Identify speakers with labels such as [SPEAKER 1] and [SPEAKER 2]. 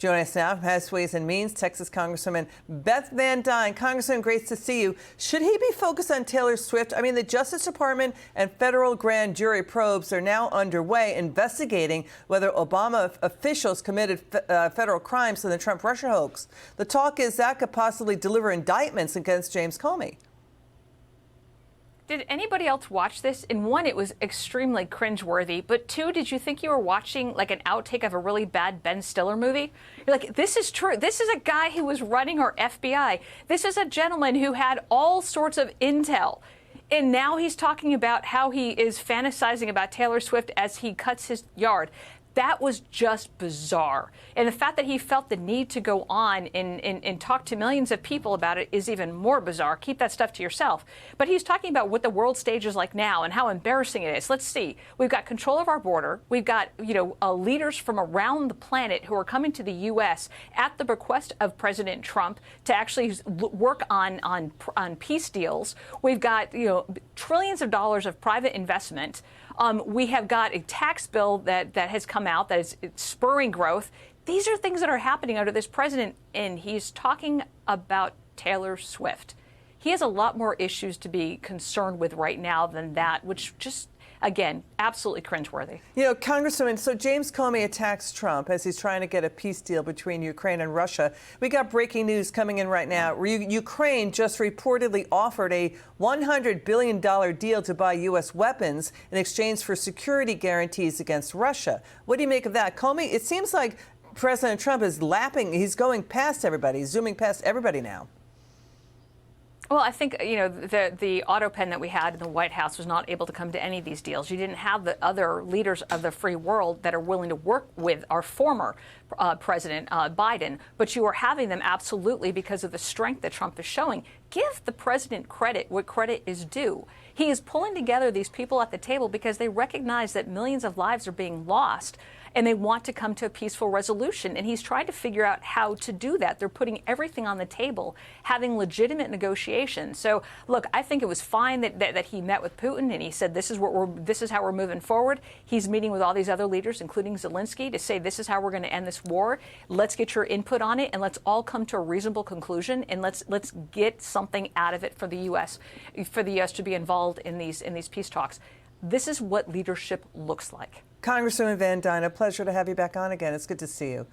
[SPEAKER 1] Joining us now, House Ways and Means, Texas Congresswoman Beth Van Duyne. Congresswoman, great to see you. Should he be focused on Taylor Swift? I mean, the Justice Department and federal grand jury probes are now underway investigating whether Obama officials committed federal crimes in the Trump-Russia hoax. The talk is that could possibly deliver indictments against James Comey.
[SPEAKER 2] Did anybody else watch this? In one, it was extremely cringeworthy. But two, did you think you were watching like an outtake of a really bad Ben Stiller movie? You're like, this is true. This is a guy who was running our FBI. This is a gentleman who had all sorts of intel. And now he's talking about how he is fantasizing about Taylor Swift as he cuts his yard. That was just bizarre. And the fact that he felt the need to go on and talk to millions of people about it is even more bizarre. Keep that stuff to yourself. But he's talking about what the world stage is like now and how embarrassing it is. Let's see. We've got control of our border. We've got, leaders from around the planet who are coming to the U.S. at the request of President Trump to actually work on peace deals. We've got, trillions of dollars of private investment. We have got a tax bill that has come out that is spurring growth. These are things that are happening under this president, and he's talking about Taylor Swift. He has a lot more issues to be concerned with right now than that, which just, again, absolutely cringeworthy.
[SPEAKER 1] Congresswoman, so James Comey attacks Trump as he's trying to get a peace deal between Ukraine and Russia. We got breaking news coming in right now. Ukraine just reportedly offered a $100 billion deal to buy U.S. weapons in exchange for security guarantees against Russia. What do you make of that? Comey, it seems like President Trump is he's going past everybody, he's zooming past everybody now.
[SPEAKER 2] Well, I think, the auto pen that we had in the White House was not able to come to any of these deals. You didn't have the other leaders of the free world that are willing to work with our former President Biden, but you are having them absolutely because of the strength that Trump is showing. Give the president credit what credit is due. He is pulling together these people at the table because they recognize that millions of lives are being lost and they want to come to a peaceful resolution. And he's trying to figure out how to do that. They're putting everything on the table, having legitimate negotiations. So, look, I think it was fine that he met with Putin and he said, this is how we're moving forward. He's meeting with all these other leaders, including Zelensky, to say this is how we're going to end this war. Let's get your input on it and let's all come to a reasonable conclusion and let's get something out of it for the U.S. To be involved in these peace talks. This is what leadership looks like.
[SPEAKER 1] Congresswoman Van Duyne, a pleasure to have you back on again. It's good to see you.